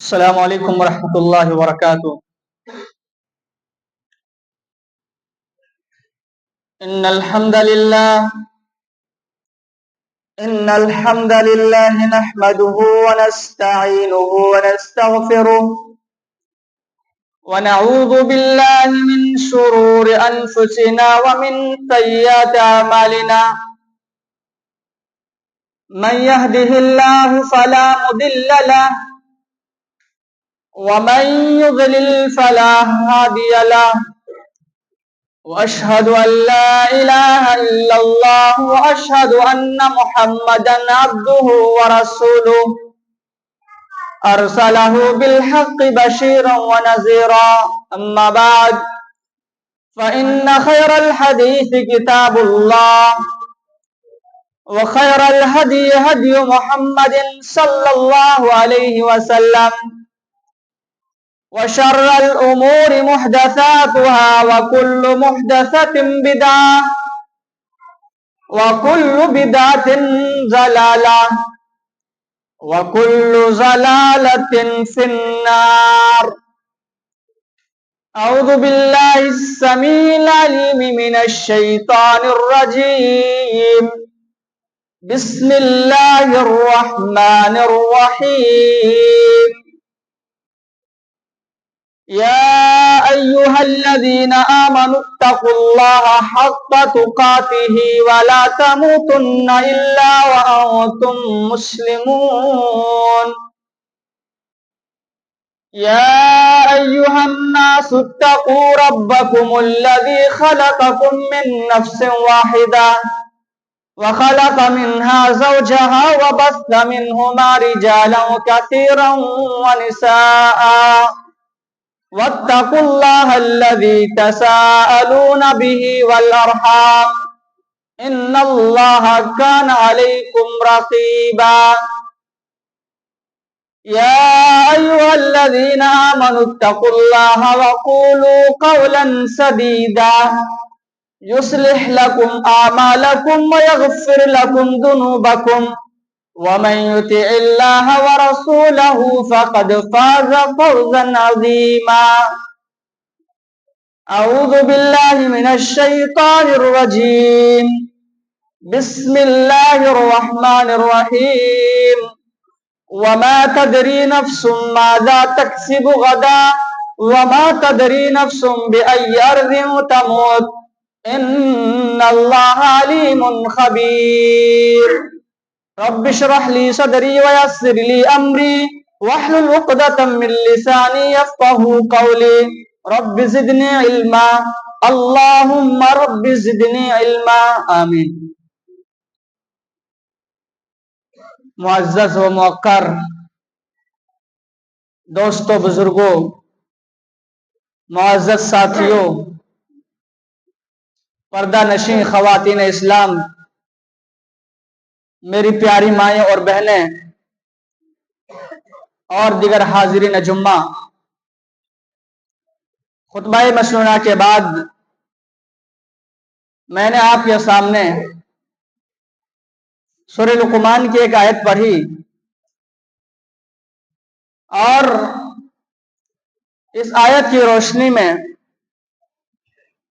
السلام علیکم ورحمۃ اللہ وبرکاتہ۔ ان الحمد للہ نحمده ونستعینه ونستغفره ونعوذ باللہ من شرور انفسنا ومن سیئات اعمالنا، من يهده الله فلا مضل له ومن يضلل فلا هادي له، واشهد ان لا اله الا الله واشهد ان محمدا عبده ورسوله ارسله بالحق بشيرا ونذيرا، اما بعد فان خير الحديث كتاب الله وخير الهدي هدي محمد صلى الله عليه وسلم، وشر الأمور محدثاتها وكل محدثة بدعة وكل بدعة ضلالة وكل ضلالة في النار۔ أعوذ بالله السميع العليم من الشيطان الرجيم، بسم الله الرحمن الرحيم۔ يا أيها الذين آمنوا اتقوا الله حق تقاته ولا تموتن إلا وأنتم مسلمون۔ يا أيها الناس اتقوا ربكم الذي خلقكم من نفس واحدة وخلق منها زوجها وبث منهما رجالا كثيرا ونساء، واتقوا الله الذي تساءلون به والأرحام إن الله كان عليكم رقيبا۔ يا أيها الذين آمنوا اتقوا الله وقولوا قولا سديدا يصلح لكم أعمالكم ويغفر لكم ذنوبكم، ومن يطع الله ورسوله فقد فاز فوزا عظيما۔ أعوذ بالله من الشيطان الرجيم، بسم الله الرحمن الرحيم۔ وما تدري نفس ماذا تكسب غدا وما تدري نفس بأي أرض تموت إن الله عليم خبير۔ رب اشرح لي صدري ويسر لي أمري واحلل عقدة من لساني يفقهوا قولي، رب زدني علما، اللهم رب زدني علما، آمین۔ معزز و موقر دوستو، بزرگوں، معزز ساتھیوں، پردہ نشین خواتین اسلام، میری پیاری مائیں اور بہنیں اور دیگر حاضرین جمعہ، خطبہ مسنونہ کے بعد میں نے آپ کے سامنے سورہ لقمان کی ایک آیت پڑھی، اور اس آیت کی روشنی میں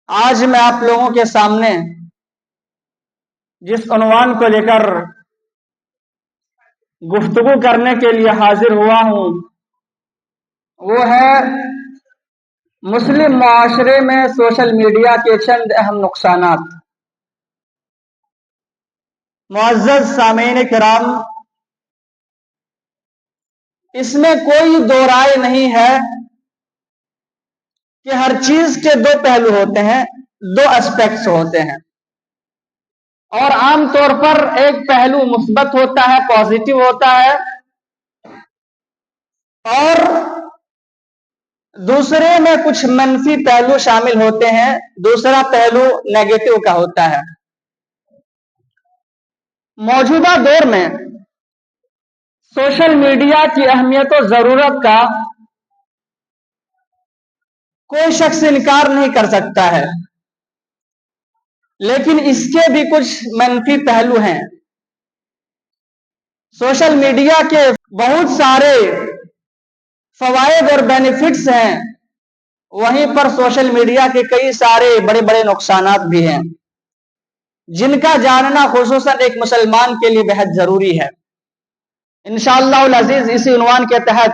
آج میں آپ لوگوں کے سامنے جس عنوان کو لے کر گفتگو کرنے کے لیے حاضر ہوا ہوں وہ ہے مسلم معاشرے میں سوشل میڈیا کے چند اہم نقصانات۔ معزز سامعین کرام، اس میں کوئی دو رائے نہیں ہے کہ ہر چیز کے دو پہلو ہوتے ہیں، دو اسپیکٹس ہوتے ہیں، اور عام طور پر ایک پہلو مثبت ہوتا ہے، پازیٹیو ہوتا ہے، اور دوسرے میں کچھ منفی پہلو شامل ہوتے ہیں، دوسرا پہلو نیگیٹو کا ہوتا ہے۔ موجودہ دور میں سوشل میڈیا کی اہمیت و ضرورت کا کوئی شخص انکار نہیں کر سکتا ہے، لیکن اس کے بھی کچھ منفی پہلو ہیں۔ سوشل میڈیا کے بہت سارے فوائد اور بینیفٹس ہیں، وہیں پر سوشل میڈیا کے کئی سارے بڑے بڑے نقصانات بھی ہیں، جن کا جاننا خصوصاً ایک مسلمان کے لیے بہت ضروری ہے۔ انشاءاللہ العزیز اسی عنوان کے تحت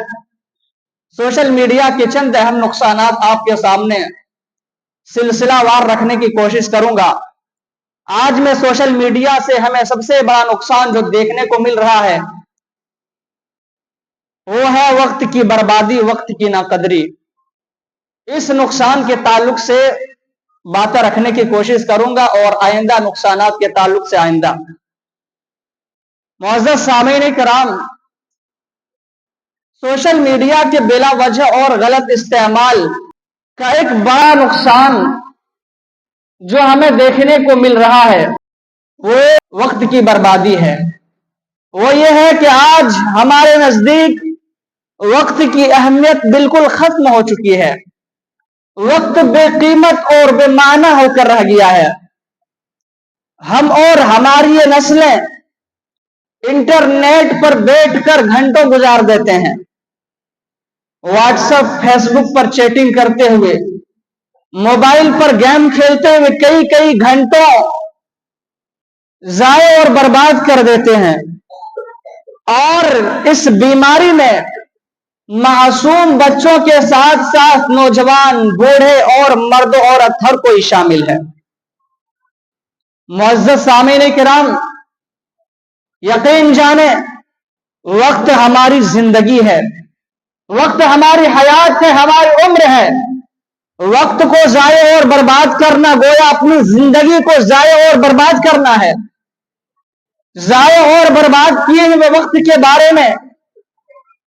سوشل میڈیا کے چند اہم نقصانات آپ کے سامنے سلسلہ وار رکھنے کی کوشش کروں گا۔ آج میں سوشل میڈیا سے ہمیں سب سے بڑا نقصان جو دیکھنے کو مل رہا ہے وہ ہے وقت کی بربادی، وقت کی ناقدری۔ اس نقصان کے تعلق سے باتیں رکھنے کی کوشش کروں گا اور آئندہ نقصانات کے تعلق سے آئندہ۔ معزز سامعین کرام، سوشل میڈیا کے بلا وجہ اور غلط استعمال کا ایک بڑا نقصان جو ہمیں دیکھنے کو مل رہا ہے وہ وقت کی بربادی ہے۔ وہ یہ ہے کہ آج ہمارے نزدیک وقت کی اہمیت بالکل ختم ہو چکی ہے، وقت بے قیمت اور بے معنی ہو کر رہ گیا ہے۔ ہم اور ہماری یہ نسلیں انٹرنیٹ پر بیٹھ کر گھنٹوں گزار دیتے ہیں، واٹس ایپ فیس بک پر چیٹنگ کرتے ہوئے، موبائل پر گیم کھیلتے ہوئے کئی گھنٹوں ضائع اور برباد کر دیتے ہیں، اور اس بیماری میں معصوم بچوں کے ساتھ ساتھ نوجوان، بوڑھے اور مرد و عورت ہر کوئی شامل ہے۔ معزز سامعین کرام، یقین جانیں وقت ہماری زندگی ہے، وقت ہماری حیات ہے، ہماری عمر ہے۔ وقت کو ضائع اور برباد کرنا گویا اپنی زندگی کو ضائع اور برباد کرنا ہے۔ ضائع اور برباد کیے ہوئے وقت کے بارے میں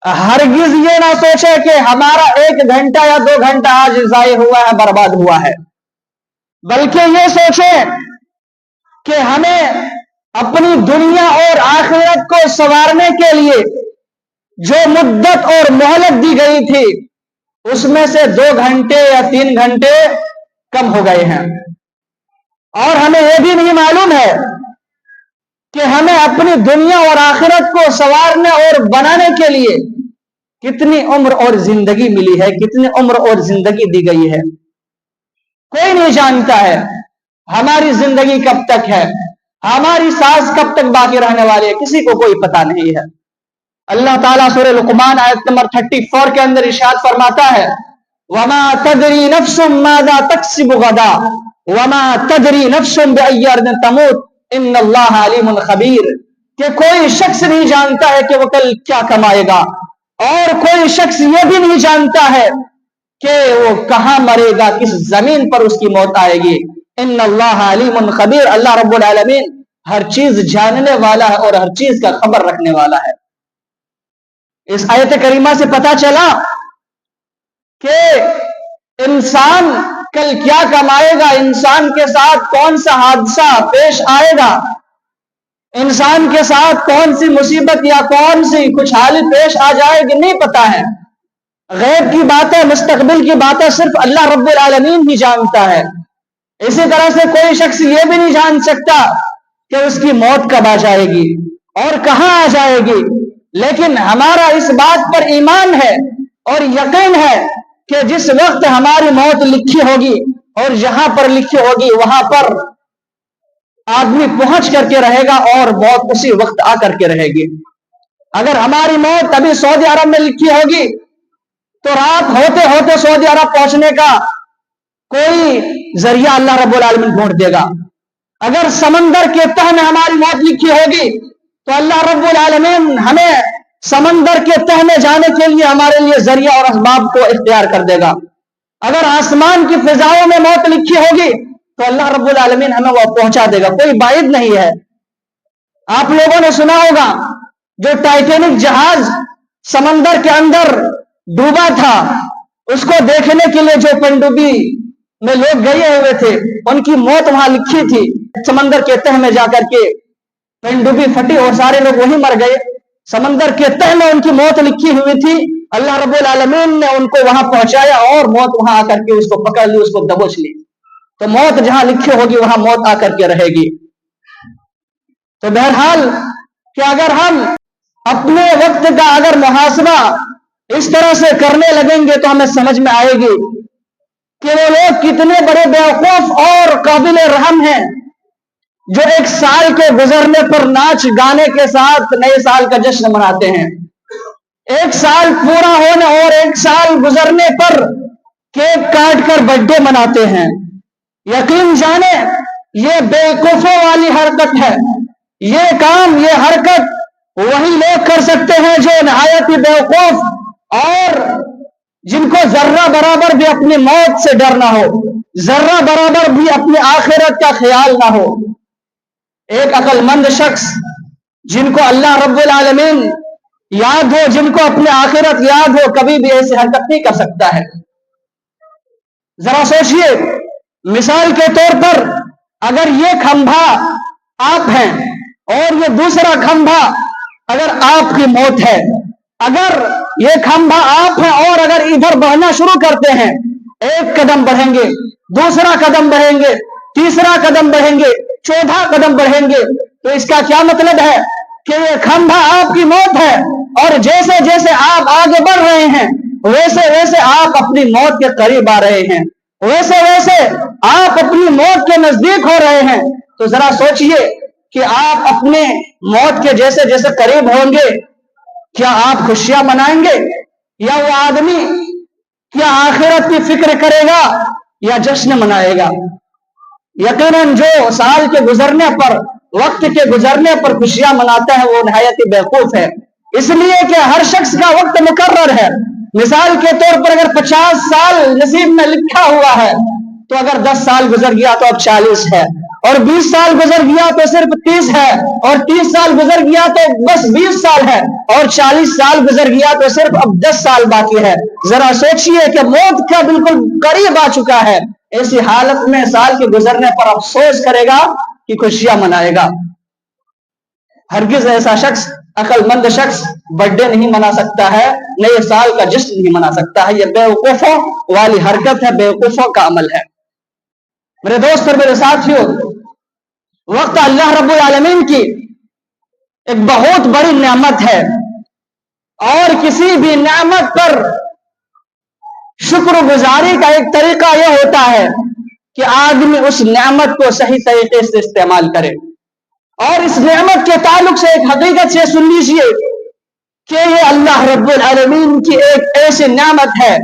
ہرگز یہ نہ سوچے کہ ہمارا 1 گھنٹہ یا 2 گھنٹہ آج ضائع ہوا ہے، برباد ہوا ہے، بلکہ یہ سوچیں کہ ہمیں اپنی دنیا اور آخرت کو سنوارنے کے لیے جو مدت اور مہلت دی گئی تھی اس میں سے 2 گھنٹے یا 3 گھنٹے کم ہو گئے ہیں، اور ہمیں یہ بھی نہیں معلوم ہے کہ ہمیں اپنی دنیا اور آخرت کو سنوارنے اور بنانے کے لیے کتنی عمر اور زندگی ملی ہے، کتنی عمر اور زندگی دی گئی ہے۔ کوئی نہیں جانتا ہے ہماری زندگی کب تک ہے، ہماری سانس کب تک باقی رہنے والی ہے، کسی کو کوئی پتہ نہیں ہے۔ اللہ تعالیٰ سورہ لقمان آیت نمبر 34 کے اندر ارشاد فرماتا ہے وَمَا تَدْرِي نَفْسٌ مَاذَا تَكْسِبُ غَدًا وَمَا تَدْرِي نَفْسٌ بِأَيِّ أَرْضٍ تَمُوتُ إِنَّ اللَّهَ عَلِيمٌ خَبِيرٌ، کہ کوئی شخص نہیں جانتا ہے کہ وہ کل کیا کمائے گا، اور کوئی شخص یہ بھی نہیں جانتا ہے کہ وہ کہاں مرے گا، کس زمین پر اس کی موت آئے گی۔ ان اللہ علیم خبیر، اللہ رب العالمین ہر چیز جاننے والا ہے اور ہر چیز کا خبر رکھنے والا ہے۔ اس آیت کریمہ سے پتہ چلا کہ انسان کل کیا کمائے گا، انسان کے ساتھ کون سا حادثہ پیش آئے گا، انسان کے ساتھ کون سی مصیبت یا کون سی خوشحالی پیش آ جائے گی نہیں پتا ہے۔ غیب کی باتیں، مستقبل کی باتیں صرف اللہ رب العالمین ہی جانتا ہے۔ اسی طرح سے کوئی شخص یہ بھی نہیں جان سکتا کہ اس کی موت کب آ جائے گی اور کہاں آ جائے گی، لیکن ہمارا اس بات پر ایمان ہے اور یقین ہے کہ جس وقت ہماری موت لکھی ہوگی اور جہاں پر لکھی ہوگی وہاں پر آدمی پہنچ کر کے رہے گا اور موت اسی وقت آ کر کے رہے گی۔ اگر ہماری موت ابھی سعودی عرب میں لکھی ہوگی تو رات ہوتے ہوتے سعودی عرب پہنچنے کا کوئی ذریعہ اللہ رب العالمین ڈھونڈ دے گا۔ اگر سمندر کے تہ میں ہماری موت لکھی ہوگی تو اللہ رب العالمین ہمیں سمندر کے تہ میں جانے کے لیے ہمارے لیے ذریعہ اور اسباب کو اختیار کر دے گا۔ اگر آسمان کی فضاؤں میں موت لکھی ہوگی تو اللہ رب العالمین ہمیں وہ پہنچا دے گا، کوئی بعید نہیں ہے۔ آپ لوگوں نے سنا ہوگا جو ٹائٹینک جہاز سمندر کے اندر ڈوبا تھا، اس کو دیکھنے کے لیے جو پنڈوبی میں لوگ گئے ہوئے تھے ان کی موت وہاں لکھی تھی۔ سمندر کے تہ میں جا کر کے پنڈوبی پھٹی اور سارے لوگ وہیں مر گئے۔ سمندر کے تہ میں ان کی موت لکھی ہوئی تھی، اللہ رب العالمین نے ان کو وہاں پہنچایا اور موت وہاں آ کر کے اس کو پکڑ لی، اس کو دبوچ لی۔ تو موت جہاں لکھی ہوگی وہاں موت آ کر کے رہے گی۔ تو بہرحال کہ اگر ہم اپنے وقت کا اگر محاسبہ इस तरह से करने लगेंगे तो हमें समझ में आएगी कि वो लोग कितने बड़े बेवकूफ और काबिल रहम हैं, जो एक साल के गुजरने पर नाच गाने के साथ नए साल का जश्न मनाते हैं। एक साल पूरा होने और एक साल गुजरने पर केक काट कर बर्थडे मनाते हैं। यकीन जाने ये बेवकूफों वाली हरकत है। ये काम, ये हरकत वही लोग कर सकते हैं जो नहायत ही बेवकूफ और जिनको जर्रा बराबर भी अपनी मौत से डर ना हो, जर्रा बराबर भी अपनी आखिरत का ख्याल ना हो। एक अक्लमंद शख्स जिनको अल्लाह रब्बुल आलमीन याद हो, जिनको अपनी आखिरत याद हो, कभी भी ऐसी हरकत नहीं कर सकता है। जरा सोचिए, मिसाल के तौर पर अगर ये खंभा आप हैं और ये दूसरा खंभा अगर आपकी मौत है, अगर ये खंभा आप हैं और अगर इधर बढ़ना शुरू करते हैं, एक कदम बढ़ेंगे, दूसरा कदम बढ़ेंगे, तीसरा कदम बढ़ेंगे, चौथा कदम बढ़ेंगे, तो इसका क्या मतलब है कि ये खंभा आपकी मौत है और जैसे जैसे आप आगे बढ़ रहे हैं वैसे वैसे आप अपनी मौत के करीब आ रहे हैं, वैसे वैसे आप अपनी मौत के नजदीक हो रहे हैं। तो जरा सोचिए कि आप अपने मौत के जैसे जैसे करीब होंगे, क्या आप खुशियां मनाएंगे या वो आदमी क्या आखिरत की फिक्र करेगा या जश्न मनाएगा? यकीनन जो साल के गुजरने पर, वक्त के गुजरने पर खुशियां मनाता है वो नहायत ही बेवकूफ है। इसलिए कि हर शख्स का वक्त मुकर्रर है। मिसाल के तौर पर अगर 50 साल नसीब में लिखा हुआ है तो अगर 10 साल गुजर गया तो अब 40 है, और 20 साल गुजर गया तो सिर्फ 30 है, और 30 साल गुजर गया तो बस 20 साल है, और 40 साल गुजर गया तो सिर्फ अब 10 साल बाकी है। जरा सोचिए कि मौत का बिल्कुल करीब आ चुका है। ऐसी हालत में साल के गुजरने पर अफसोस करेगा कि खुशियां मनाएगा? हरगिज ऐसा शख्स, अक्लमंद शख्स बर्थडे नहीं मना सकता है, नए साल का जश्न नहीं मना सकता है। यह बेवकूफों वाली हरकत है, बेवकूफों का अमल है। मेरे दोस्त और मेरे साथियों, वक्त अल्लाह रब्बुल आलमीन की एक बहुत बड़ी नेमत है और किसी भी नेमत पर शुक्रगुजारी का एक तरीका यह होता है कि आदमी उस नेमत को सही तरीके से इस्तेमाल करे। और इस नेमत के ताल्लुक से एक हकीकत से सुन लीजिए कि ये अल्लाह रब्बुल आलमीन की एक ऐसी नेमत है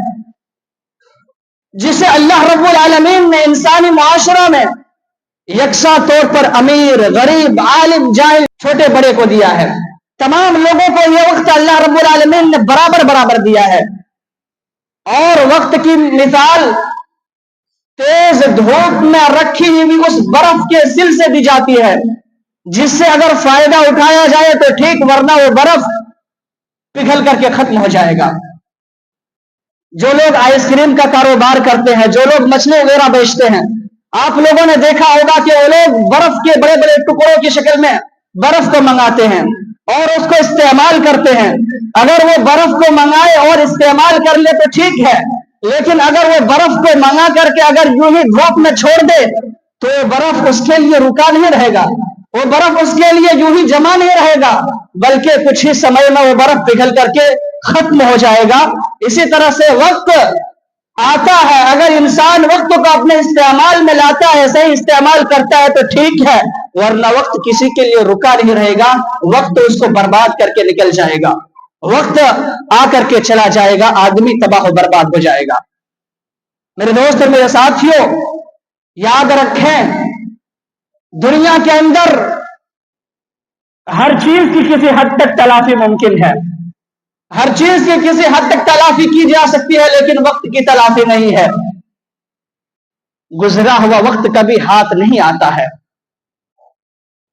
जिसे अल्लाह रब्बुल आलमीन ने इंसानी मुआशरा में यकसा तौर पर अमीर, गरीब, आलिम, जाहिल, छोटे बड़े को दिया है। तमाम लोगों को यह वक्त अल्लाह रब्बुल आलमीन ने बराबर बराबर दिया है। और वक्त की मिसाल तेज धूप में रखी हुई उस बर्फ के सिल से दी जाती है, जिससे अगर फायदा उठाया जाए तो ठीक, वरना वो बर्फ पिघल करके खत्म हो जाएगा। जो लोग आइसक्रीम का कारोबार करते हैं, जो लोग मछली वगैरह बेचते हैं, आप लोगों ने देखा होगा कि वो लोग बर्फ के बड़े बड़े टुकड़ों की शक्ल में बर्फ को मंगाते हैं और उसको इस्तेमाल करते हैं। अगर वो बर्फ को मंगाए और इस्तेमाल कर ले तो ठीक है, लेकिन अगर वो बर्फ को मंगा करके अगर यूं ही धूप में छोड़ दे तो वो बर्फ उसके लिए रुका नहीं रहेगा, वो बर्फ उसके लिए यूं ही जमा नहीं रहेगा, बल्कि कुछ ही समय में वो बर्फ पिघल करके खत्म हो जाएगा। इसी तरह से वक्त आता है, अगर इंसान वक्त को अपने इस्तेमाल में लाता है, सही इस्तेमाल करता है तो ठीक है, वरना वक्त किसी के लिए रुका नहीं रहेगा, वक्त उसको बर्बाद करके निकल जाएगा, वक्त आकर के चला जाएगा, आदमी तबाह बर्बाद हो जाएगा। मेरे दोस्त और मेरे साथियों, याद रखें, दुनिया के अंदर हर चीज की किसी हद तक तलाफी मुमकिन है, हर चीज की किसी हद तक तलाफी की जा सकती है, लेकिन वक्त की तलाफी नहीं है। गुजरा हुआ वक्त कभी हाथ नहीं आता है।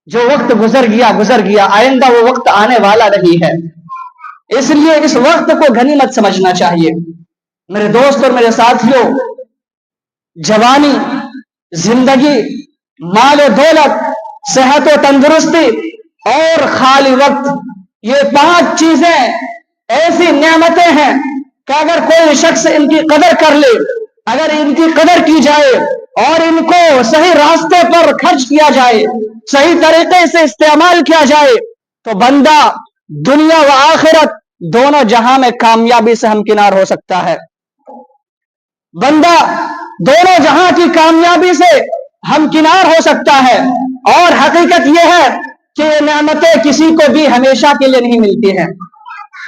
जो वक्त गुजर गया, आइंदा वो वक्त आने वाला नहीं है। इसलिए इस वक्त को गनीमत समझना चाहिए। मेरे दोस्त और मेरे साथियों, जवानी, जिंदगी, माल और दौलत, सेहत और तंदुरुस्ती और खाली वक्त, ये 5 चीजें ऐसी नेमतें हैं कि अगर कोई शख्स इनकी कदर कर ले, अगर इनकी कदर की जाए और इनको सही रास्ते पर खर्च किया जाए, सही तरीके से इस्तेमाल किया जाए, तो बंदा दुनिया व आखिरत दोनों जहां में कामयाबी से हमकिनार हो सकता है। बंदा दोनों जहां की कामयाबी से हमकिनार हो सकता है। और हकीकत यह है कि ये नेमतें किसी को भी हमेशा के लिए नहीं मिलती हैं,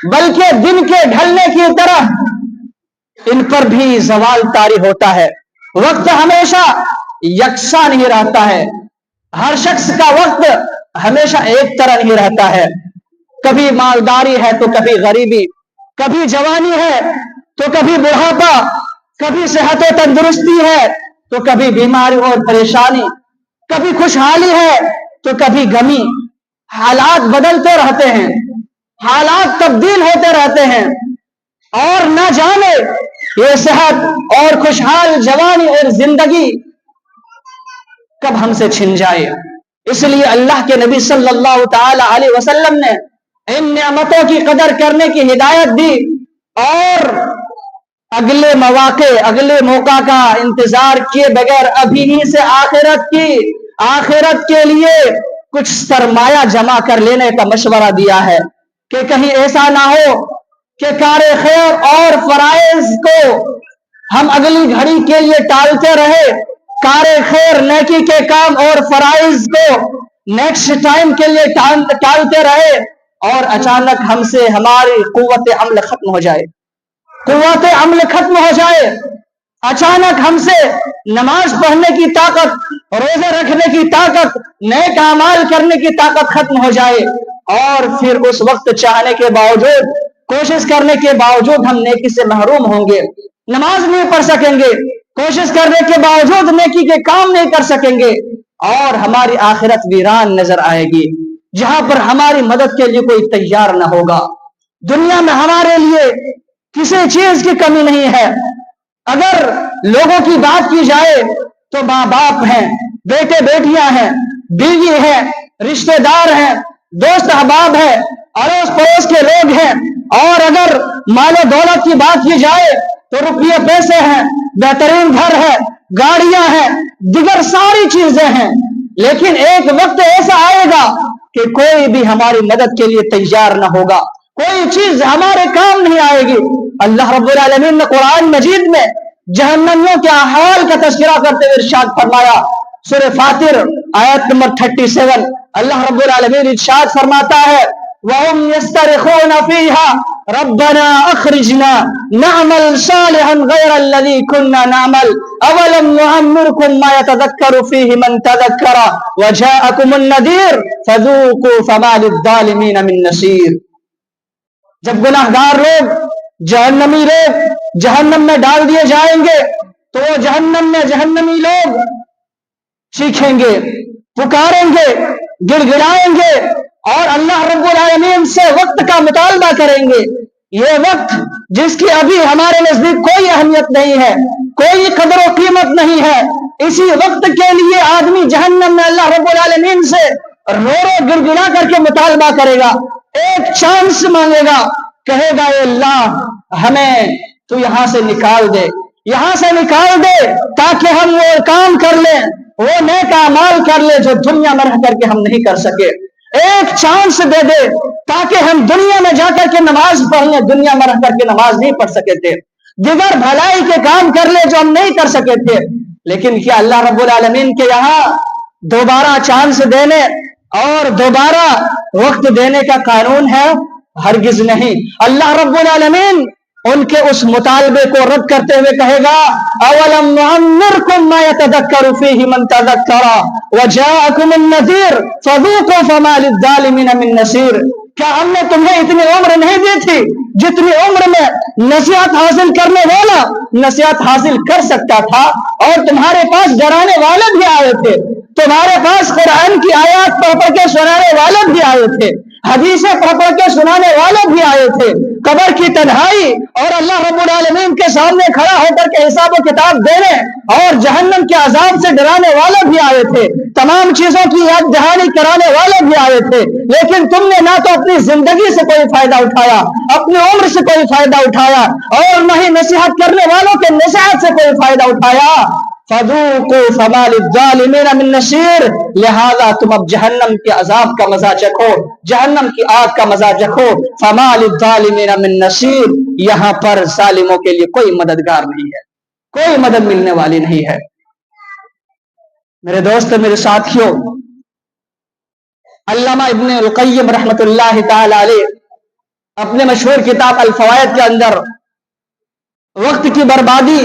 बल्कि दिन के ढलने की तरह इन पर भी ज़वाल तारी होता है। वक्त हमेशा यकसा नहीं रहता है। हर शख्स का वक्त हमेशा एक तरह नहीं रहता है। कभी मालदारी है तो कभी गरीबी, कभी जवानी है तो कभी बुढ़ापा, कभी सेहत और तंदुरुस्ती है तो कभी बीमारी और परेशानी, कभी खुशहाली है तो कभी गमी। हालात बदलते रहते हैं, हालात तब्दील होते रहते हैं, और न जाने ये सेहत और खुशहाल जवानी और जिंदगी कब हमसे छिन जाए। इसलिए अल्लाह के नबी सल्लल्लाहु ताला अलैहि वसल्लम ने इन नेमतों की कदर करने की हिदायत दी और अगले मौके, अगले मौका का इंतजार किए बगैर अभी ही से आखिरत के लिए कुछ सरमाया जमा कर लेने का मशवरा दिया है कि कहीं ऐसा ना हो कि कारे खैर और फराइज को हम अगली घड़ी के लिए टालते रहे, कारे खैर नेकी के काम और फराइज को नेक्स्ट टाइम के लिए टालते रहे, और अचानक हमसे हमारी कुव्वत अमल खत्म हो जाए, कुव्वत अमल खत्म हो जाए, अचानक हमसे नमाज पढ़ने की ताकत, रोजे रखने की ताकत, नेक अमाल करने की ताकत खत्म हो जाए, और फिर उस वक्त चाहने के बावजूद, कोशिश करने के बावजूद हम नेकी से महरूम होंगे, नमाज नहीं पढ़ सकेंगे, कोशिश करने के बावजूद नेकी के काम नहीं कर सकेंगे, और हमारी आखिरत वीरान नजर आएगी, जहां पर हमारी मदद के लिए कोई तैयार ना होगा। दुनिया में हमारे लिए किसी चीज की कमी नहीं है। अगर लोगों की बात की जाए तो माँ बाप हैं, बेटे बेटियां हैं, बीवी है, रिश्तेदार हैं, दोस्त अहबाब है, अड़ोस पड़ोस के लोग हैं, और अगर मालो दौलत की बात की जाए तो रुपये पैसे हैं, बेहतरीन घर है, गाड़ियां हैं, दिगर सारी चीजें हैं। लेकिन एक वक्त ऐसा आएगा कि कोई भी हमारी मदद के लिए तैयार ना होगा, कोई चीज हमारे काम नहीं आएगी। अल्लाह रब्बुल आलमीन ने कुरान मजीद में जहन्नमियों के अहवाल का तज़किरा करते हुए इरशाद फरमाया, सूरह फातिर आयत नंबर 37, अल्लाह रब्बुल आलमीन इरशाद फरमाता है, वहुम यस्तरिखून फीहा रब्बना अखरिजना नअमल सालिहन गैरल्लज़ी कुन्ना नअमल अवलम नुअम्मिरकुम मा यतज़क्करु फीहि मन तज़क्करा वजाअकुमुन नज़ीर फज़ूक़ू फमा लिज़्ज़ालिमीन मिन नसीर। जब गुनाहगार लोग, जहन्नमी लोग जहन्नम में डाल दिए जाएंगे तो वो जहन्नमी लोग चीखेंगे, पुकारेंगे, गिड़गिड़ाएंगे और अल्लाह रब्बुल आलमीन से वक्त का मुतालबा करेंगे। ये वक्त जिसकी अभी हमारे नजदीक कोई अहमियत नहीं है, कोई कदर और कीमत नहीं है, इसी वक्त के लिए आदमी जहन्नम में अल्लाह रब्बुल आलमीन से रो रो गिड़गिड़ा करके मुतालबा करेगा, एक चांस मांगेगा, कहेगा अल्लाह हमें तू यहां से निकाल दे, यहां से निकाल दे ताकि हम वो काम कर ले, वो नेक अमाल कर ले जो दुनिया में रह करके हम नहीं कर सके। एक चांस दे दे ताकि हम दुनिया में जाकर के नमाज पढ़ ले, दुनिया में रह करके नमाज नहीं पढ़ सके थे, दिगर भलाई के काम कर ले जो हम नहीं कर सके थे। लेकिन क्या अल्लाह रब्बुल आलमीन के यहाँ दोबारा चांस देने और दोबारा वक्त देने का कानून है? हरगिज नहीं। अल्लाह रब्बुल आलमीन उनके उस मुतालबे को रद्द करते हुए कहेगा, अवलम नुअम्मिरकुम मा यतज़क्करु फीहि मन तज़क्करा वजाअकुमुन नज़ीर फज़ूक़ू फमा लिज़्ज़ालिमीन मिन नसीर। क्या हमने तुम्हें इतनी उम्र नहीं दी थी जितनी उम्र में नसीहत हासिल करने वाला नसीहत हासिल कर सकता था, और तुम्हारे पास डराने वाले भी आए थे, तुम्हारे पास कुरान की आयत पढ़ पढ़ के सुनाने वाले भी आए थे, हदीसें पढ़ पढ़ के सुनाने वाले भी आए थे, कब्र की तन्हाई और अल्लाह रब्बुल आलमीन के सामने खड़ा होकर के हिसाब किताब देने और जहन्नम के अजाब से डराने वाले भी आए थे, तमाम चीजों की याद दहानी कराने वाले भी आए थे। लेकिन तुमने ना तो अपनी जिंदगी से कोई फायदा उठाया, अपनी उम्र से कोई फायदा उठाया, और न ही नसीहत करने वालों के नसीहत से कोई फायदा उठाया। फदूकू फमा लिज़्ज़ालिमीन मिन नसीर, लिहाजा तुम अब जहन्नम के अजाब का मजा चखो, जहन्नम की आग का मजा चखो। फमा लिज़्ज़ालिमीन मिन नसीर, यहाँ पर जालिमों के लिए कोई मददगार नहीं है, कोई मदद मिलने वाली नहीं है। मेरे दोस्त, मेरे साथियों, अल्लामा इब्न अल क़य्यिम रहमतुल्लाहि तआला अलैह अपने मशहूर किताब अल फ़वाइद के अंदर वक्त की बर्बादी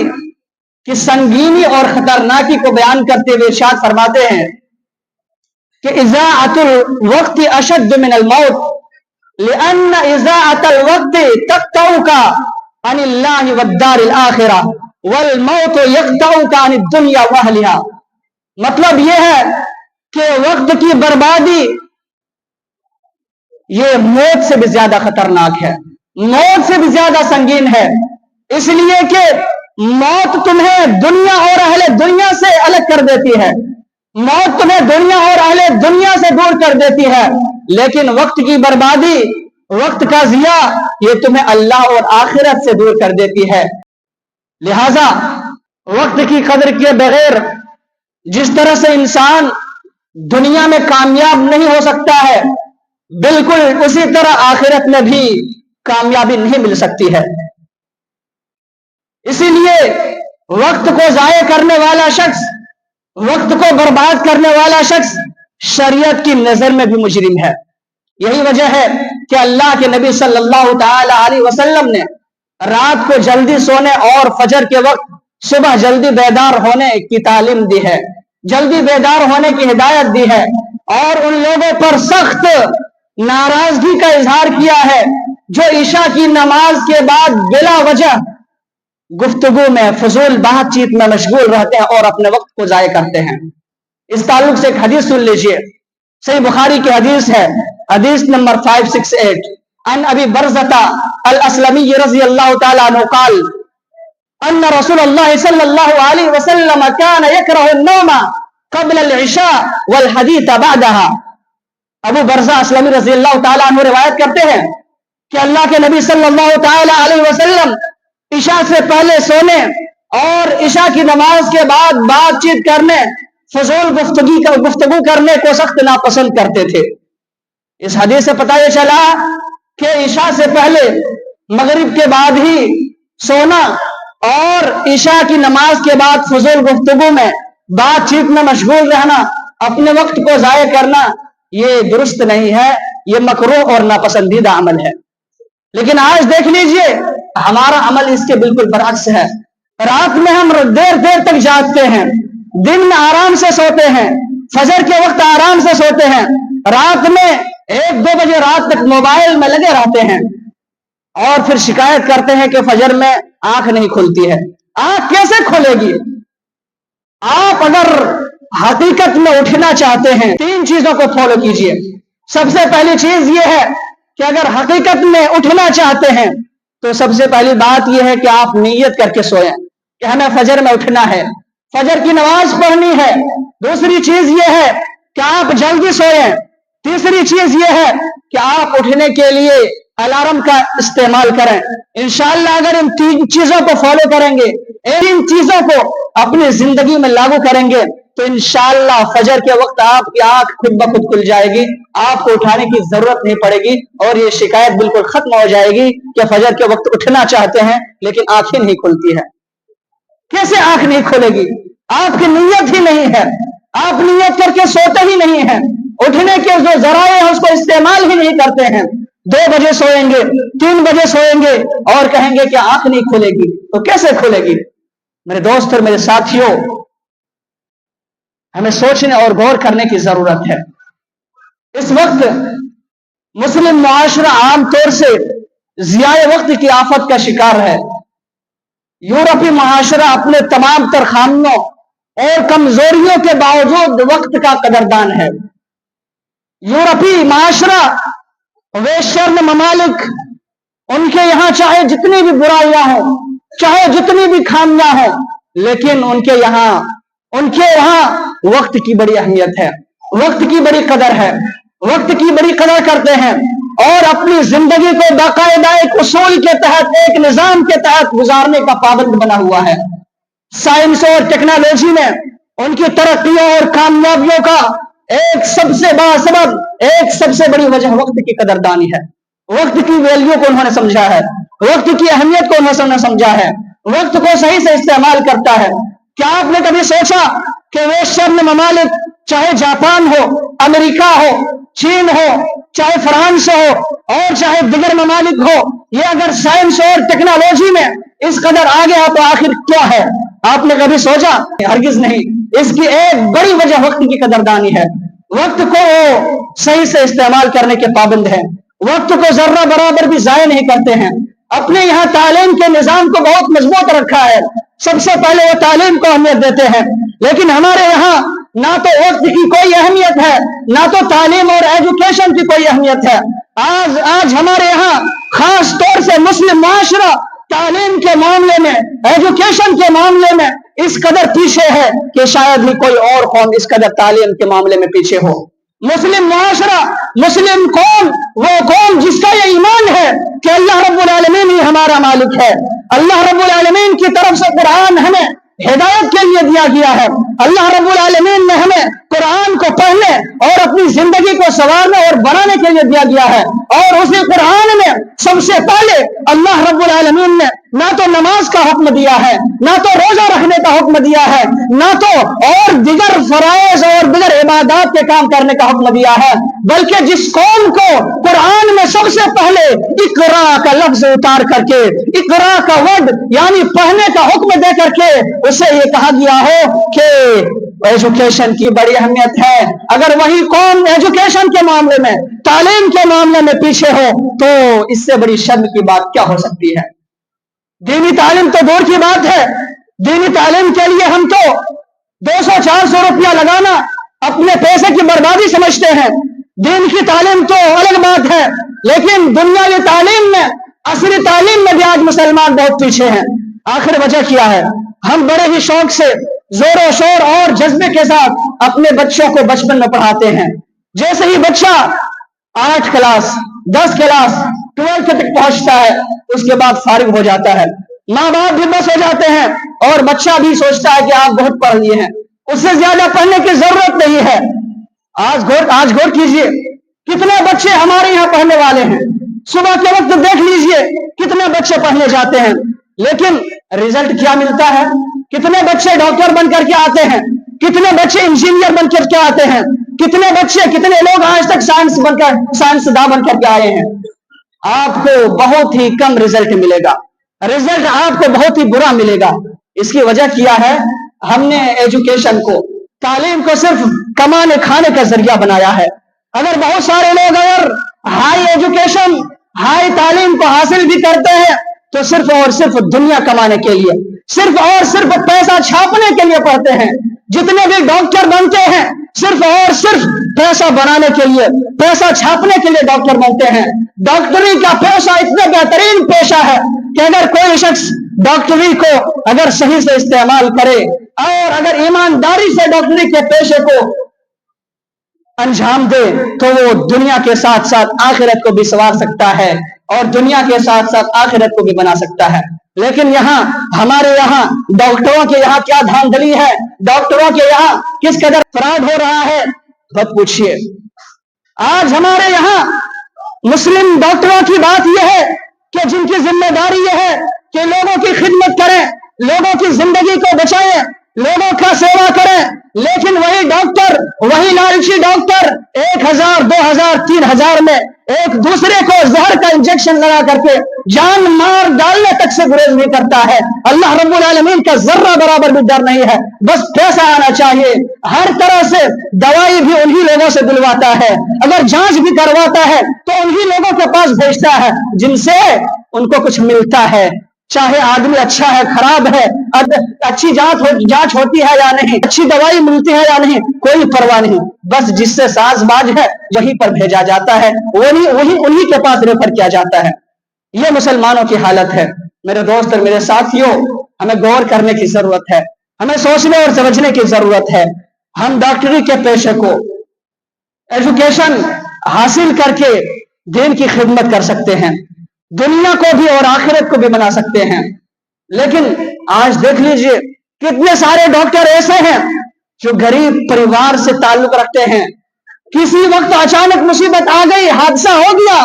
की संगीनी और खतरनाकी को बयान करते हुए इरशाद फरमाते हैं कि इज़ाअतुल वक्त अशद्द मिनल मौत, लिअन्न इज़ाअतल वक्त तक़तउका अनिल्लाहि वद्दारिल आखिरा वल मौत यक़तउका अनिद दुनिया व अहलिहा। मतलब यह है कि वक्त की बर्बादी ये मौत से भी ज्यादा खतरनाक है, मौत से भी ज्यादा संगीन है, इसलिए कि मौत तुम्हें दुनिया और अहले दुनिया से अलग कर देती है, मौत तुम्हें दुनिया और अहले दुनिया से दूर कर देती है, लेकिन वक्त की बर्बादी, वक्त का जिया, ये तुम्हें अल्लाह और आखिरत से दूर कर देती है। लिहाजा वक्त की कदर किए बगैर जिस तरह से इंसान दुनिया में कामयाब नहीं हो सकता है, बिल्कुल उसी तरह आखिरत में भी कामयाबी नहीं मिल सकती है। इसीलिए वक्त को जाया करने वाला शख्स, वक्त को बर्बाद करने वाला शख्स शरीयत की नजर में भी मुजरिम है। यही वजह है कि अल्लाह के नबी सल्लल्लाहु तआला अलैहि वसल्लम ने रात को जल्दी सोने और फजर के वक्त सुबह जल्दी बेदार होने की तालीम दी है, जल्दी बेदार होने की हिदायत दी है, और उन लोगों पर सख्त नाराजगी का इजहार किया है जो ईशा की नमाज के बाद बिला वजह गुफ्तगू में, फजूल बातचीत में मशगूल रहते हैं और अपने वक्त को जाया करते हैं। इस ताल्लुक से एक हदीस सुन लीजिए, सही बुखारी की हदीस है, हदीस नंबर 568, अन अबी बरज़ता अल अस्लमी रज़ियल्लाहु तआला अन्हु क़ाल अन्न रसूलुल्लाह सल्लल्लाहु अलैहि वसल्लम कान यकरहु अन्नौमा क़ब्ल अल इशा वल हदीथ बअदहा। अबू बरज़ा अस्लमी रज़ियल्लाहु तआला अन्हु रिवायत करते हैं कि अल्लाह के नबी सल्लल्लाहु तआला अलैहि वसल्लम ईशा से पहले सोने और ईशा की नमाज के बाद बातचीत करने, फजूल गुफ्तगू करने को सख्त नापसंद करते थे। इस हदीस से पता यह चला कि ईशा से पहले मगरिब के बाद ही सोना और ईशा की नमाज के बाद फजूल गुफ्तगू में, बातचीत में मशगूल रहना, अपने वक्त को जाया करना, ये दुरुस्त नहीं है, ये मकरूह और नापसंदीदा अमल है। लेकिन आज देख लीजिए हमारा अमल इसके बिल्कुल बरअक्स है। रात में हम देर देर तक जागते हैं, दिन में आराम से सोते हैं, फजर के वक्त आराम से सोते हैं, रात में 1-2 बजे रात तक मोबाइल में लगे रहते हैं और फिर शिकायत करते हैं कि फजर में आंख नहीं खुलती है। आंख कैसे खुलेगी? आप अगर हकीकत में उठना चाहते हैं, 3 चीजों को फॉलो कीजिए। सबसे पहली चीज यह है कि अगर हकीकत में उठना चाहते हैं तो सबसे पहली बात यह है कि आप नियत करके सोएं कि हमें फजर में उठना है, फजर की नमाज पढ़नी है। दूसरी चीज यह है कि आप जल्दी सोएं। तीसरी चीज यह है कि आप उठने के लिए अलार्म का इस्तेमाल करें। इंशाअल्लाह अगर इन 3 चीजों को फॉलो करेंगे, इन चीजों को अपनी जिंदगी में लागू करेंगे तो इंशाअल्लाह फजर के वक्त आपकी आंख खुद ब खुद खुल जाएगी, आपको उठाने की जरूरत नहीं पड़ेगी और ये शिकायत बिल्कुल खत्म हो जाएगी कि फजर के वक्त उठना चाहते हैं लेकिन आंखें नहीं खुलती है। कैसे आंख नहीं खुलेगी? आपकी नीयत ही नहीं है, आप नियत करके सोते ही नहीं हैं, उठने के जो जराए हैं उसको इस्तेमाल ही नहीं करते हैं। 2 बजे सोएंगे, 3 बजे सोएंगे और कहेंगे कि आंख नहीं खुलेगी, तो कैसे खुलेगी? मेरे दोस्त और मेरे साथियों, हमें सोचने और गौर करने की जरूरत है। इस वक्त मुस्लिम मुआशरा आमतौर से जियाए वक्त की आफत का शिकार है। यूरोपीय मुआशरा अपने तमाम तर खामियों और कमजोरियों के बावजूद वक्त का कदरदान है। यूरोपीय मुआशरा वेश्यर्न ममालिक, उनके यहां चाहे जितनी भी बुराइयां हो, चाहे जितनी भी खामियां हो, लेकिन उनके यहां वक्त की बड़ी अहमियत है, वक्त की बड़ी कदर है, वक्त की बड़ी कदर करते हैं और अपनी जिंदगी को बाकायदा एक उसूल के तहत, एक निजाम के तहत गुजारने का पाबंद बना हुआ है। साइंस और टेक्नोलॉजी में उनकी तरक्कियों और कामयाबियों का एक सबसे बड़ा सबब, एक सबसे बड़ी वजह वक्त की कदरदानी है। वक्त की वैल्यू को उन्होंने समझा है, वक्त की अहमियत को उन्होंने समझा है, वक्त को सही से इस्तेमाल करता है। क्या आपने कभी सोचा कि वे शर्म ममालिक, चाहे जापान हो, अमेरिका हो, चीन हो, चाहे फ्रांस हो और चाहे दिगर ममालिक हो, ये अगर साइंस और टेक्नोलॉजी में इस कदर आगे है तो आखिर क्या है? आपने कभी सोचा? हरगिज नहीं। इसकी एक बड़ी वजह वक्त की कदरदानी है। वक्त को सही से इस्तेमाल करने के पाबंद है, वक्त को जर्रा बराबर भी जाया नहीं करते हैं। अपने यहाँ तालीम के निजाम को बहुत मजबूत रखा है, सबसे पहले वो तालीम को अहमियत देते हैं, लेकिन हमारे यहाँ ना तो वक्त की कोई अहमियत है, ना तो तालीम और एजुकेशन की कोई अहमियत है। आज हमारे यहाँ खास तौर से मुस्लिम माशरा तालीम के मामले में, एजुकेशन के मामले में इस कदर पीछे है कि शायद ही कोई और कौम इस कदर तालीम के मामले में पीछे हो। मुस्लिम माशरा, मुस्लिम कौम, वो कौम जिसका ये ईमान है कि अल्लाह रब्बुल आलमीन ही हमारा मालिक है। अल्लाह रब्बुल आलमीन की तरफ से कुरान हमें हिदायत के लिए दिया गया है। अल्लाह रब्बुल आलमीन ने हमें कुरान को पढ़ने और अपनी जिंदगी को संवारने और बनाने के लिए दिया गया है। और उसी कुरान में सबसे पहले अल्लाह रब्बुल आलमीन ने ना तो नमाज का हुक्म दिया है, ना तो रोजा रखने का हुक्म दिया है, ना तो और दिगर फराइज और दिगर इबादत के काम करने का हुक्म दिया है, बल्कि जिस कौम को कुरान में सबसे पहले इकरा का लफ्ज उतार करके, इकरा का वर्ड यानी पढ़ने का हुक्म दे करके उसे ये कहा गया हो कि एजुकेशन की बड़ी अहमियत है। अगर वही कौम एजुकेशन के मामले में, तालीम के मामले में पीछे हो तो इससे बड़ी शर्म की बात क्या हो सकती है? दीनी तालीम तो दूर की बात है, दीनी तालीम के लिए हम तो 200-400 रुपया लगाना अपने पैसे की बर्बादी समझते हैं। दीन की तालीम तो अलग बात है, लेकिन दुनियावी तालीम में, असली तालीम में भी आज मुसलमान बहुत पीछे हैं। आखिर वजह क्या है? हम बड़े ही शौक से, जोरों शोर और जज्बे के साथ अपने बच्चों को बचपन में पढ़ाते हैं। जैसे ही बच्चा 8 क्लास, 10 क्लास, 12 तक पहुंचता है, उसके बाद फारिग हो जाता है। माँ बाप भी बस हो जाते हैं और बच्चा भी सोचता है कि आप बहुत पढ़ लिए हैं, उससे ज्यादा पढ़ने की जरूरत नहीं है। आज गौर कीजिए, कितने बच्चे हमारे यहाँ पढ़ने वाले हैं। सुबह के वक्त देख लीजिए कितने बच्चे पढ़ने जाते हैं, लेकिन रिजल्ट क्या मिलता है? कितने बच्चे डॉक्टर बनकर के आते हैं, कितने बच्चे इंजीनियर बनकर के आते हैं, कितने बच्चे, कितने लोग आज तक साइंसदान बनकर के आए हैं। आपको बहुत ही कम रिजल्ट मिलेगा, रिजल्ट आपको बहुत ही बुरा मिलेगा। इसकी वजह क्या है? हमने एजुकेशन को, तालीम को सिर्फ कमाने खाने का जरिया बनाया है। अगर बहुत सारे लोग अगर हाई एजुकेशन, हाई तालीम को हासिल भी करते हैं तो सिर्फ और सिर्फ दुनिया कमाने के लिए, सिर्फ और सिर्फ पैसा छापने के लिए पढ़ते हैं। जितने भी डॉक्टर बनते हैं सिर्फ और सिर्फ पैसा बनाने के लिए, पैसा छापने के लिए डॉक्टर बनते हैं। डॉक्टरी का पेशा इतना बेहतरीन पेशा है कि अगर कोई शख्स डॉक्टरी को अगर सही से इस्तेमाल करे और अगर ईमानदारी से डॉक्टरी के पेशे को अंजाम दे तो वो दुनिया के साथ साथ आखिरत को भी संवार सकता है और दुनिया के साथ साथ आखिरत को भी बना सकता है। लेकिन यहाँ, हमारे यहाँ डॉक्टरों के यहाँ क्या धांधली है, डॉक्टरों के यहाँ किस कदर फ्रॉड हो रहा है, मत पूछिए। आज हमारे यहाँ मुस्लिम डॉक्टरों की बात यह है कि जिनकी जिम्मेदारी यह है कि लोगों की खिदमत करें, लोगों की जिंदगी को बचाएं, लोगों का सेवा करें, लेकिन वही डॉक्टर, वही लालची डॉक्टर 1000, 2000, 3000 में एक दूसरे को जहर का इंजेक्शन लगा करके जान मार डालने तक से गुरेज नहीं करता है। अल्लाह रब्बुल आलमीन का जर्रा बराबर भी डर नहीं है, बस पैसा आना चाहिए। हर तरह से दवाई भी उन्हीं लोगों से दिलवाता है, अगर जांच भी करवाता है तो उन्हीं लोगों के पास भेजता है जिनसे उनको कुछ मिलता है। चाहे आदमी अच्छा है, खराब है, अच्छी जांच होती है या नहीं, अच्छी दवाई मिलती है या नहीं, कोई परवाह नहीं, बस जिससे साजबाज है वहीं पर भेजा जाता है, उन्हीं के पास रेफर किया जाता है। ये मुसलमानों की हालत है। मेरे दोस्त और मेरे साथियों, हमें गौर करने की जरूरत है, हमें सोचने और समझने की जरूरत है। हम डॉक्टरी के पेशे को, एजुकेशन हासिल करके दीन की खिदमत कर सकते हैं, दुनिया को भी और आखिरत को भी बना सकते हैं। लेकिन आज देख लीजिए कितने सारे डॉक्टर ऐसे हैं जो गरीब परिवार से ताल्लुक रखते हैं, किसी वक्त अचानक मुसीबत आ गई, हादसा हो गया,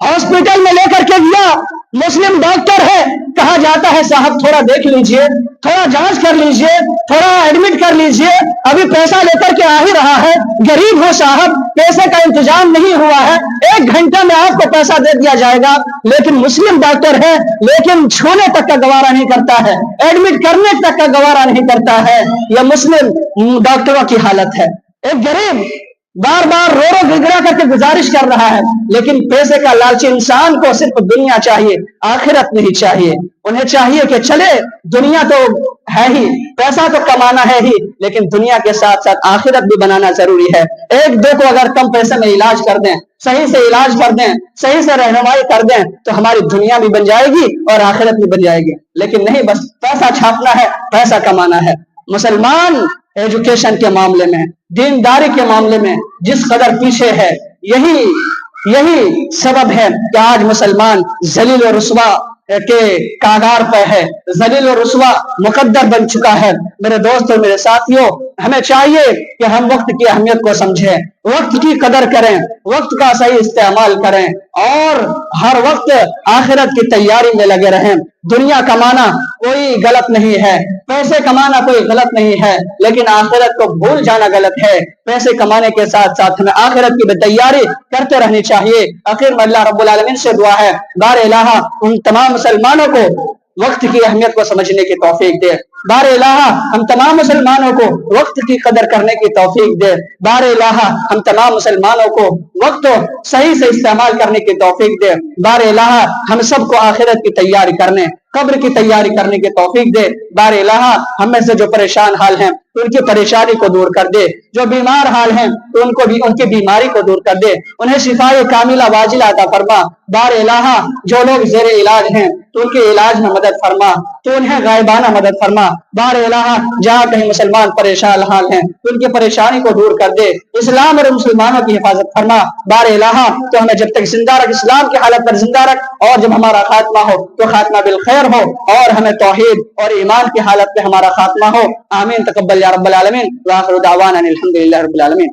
हॉस्पिटल में लेकर के गया, मुस्लिम डॉक्टर है, कहा जाता है साहब थोड़ा देख लीजिए, थोड़ा जांच कर लीजिए, थोड़ा एडमिट कर लीजिए, अभी पैसा लेकर के आ ही रहा है, गरीब हो साहब, पैसे का इंतजाम नहीं हुआ है, 1 घंटा में आपको पैसा दे दिया जाएगा। लेकिन मुस्लिम डॉक्टर है, लेकिन छूने तक का गवारा नहीं करता है, एडमिट करने तक का गवारा नहीं करता है। यह मुस्लिम डॉक्टरों की हालत है। एक गरीब बार बार रो रो गिड़गिड़ा करके गुजारिश कर रहा है, लेकिन पैसे का लालची इंसान को सिर्फ दुनिया चाहिए, आखिरत नहीं चाहिए। उन्हें चाहिए कि चले दुनिया तो है ही, पैसा तो कमाना है ही, लेकिन दुनिया के साथ साथ आखिरत भी बनाना जरूरी है। एक दो को अगर कम पैसे में इलाज कर दें, सही से इलाज कर दें, सही से रहनुमाई कर दें, तो हमारी दुनिया भी बन जाएगी और आखिरत भी बन जाएगी। लेकिन नहीं, बस पैसा छापना है, पैसा कमाना है। मुसलमान एजुकेशन के मामले में, दीनदारी के मामले में जिस कदर पीछे है, यही सबब है कि आज मुसलमान जलील और रुस्वा के कागार पे है, जलील और रुस्वा मुकद्दर बन चुका है। मेरे दोस्तों, मेरे साथियों, हमें चाहिए कि हम वक्त की अहमियत को समझें, वक्त की कदर करें, वक्त का सही इस्तेमाल करें और हर वक्त आखिरत की तैयारी में लगे रहें। दुनिया कमाना कोई गलत नहीं है, पैसे कमाना कोई गलत नहीं है, लेकिन आखिरत को भूल जाना गलत है। पैसे कमाने के साथ साथ हमें आखिरत की भी तैयारी करते रहनी चाहिए। आखिर में अल्लाह रब्बुल आलमीन से दुआ है, बार इलाहा उन तमाम मुसलमानों को वक्त की अहमियत को समझने की तौफीक दे। बार इलाहा हम तमाम मुसलमानों को वक्त की कदर करने की तौफीक दे। बार इलाहा हम तमाम मुसलमानों को वक्त सही से इस्तेमाल करने की तौफीक दे। बार इलाहा हम सबको आखिरत की तैयारी करने, कब्र की तैयारी करने की तौफीक दे। बार इलाहा हम में से जो परेशान हाल हैं उनकी परेशानी को दूर कर दे, जो बीमार हाल हैं तो उनको भी उनकी बीमारी को दूर कर दे, उन्हें शिफाए कामिला वाजिला अता फरमा। बार इलाहा जो लोग जेरे इलाज हैं तो उनके इलाज में मदद फरमा, तो उन्हें गायबाना मदद फरमा। बार इलाहा जहाँ कहीं मुसलमान परेशान हाल हैं तो उनकी परेशानी को दूर कर दे, इस्लाम और मुसलमानों की हिफाजत फरमा। बार इलाहा तो हमें जब तक जिंदा रख, इस्लाम की हालत पर जिंदा रख, और जब हमारा खात्मा हो तो खात्मा बिल खैर हो, और हमें तौहीद और ईमान की हालत में हमारा खात्मा हो। आमीन तकब्बल या रब्बल आलमीन। व आखिरु दावाना अनिल हम्दुलिल्लाहि रब्बिल आलमीन।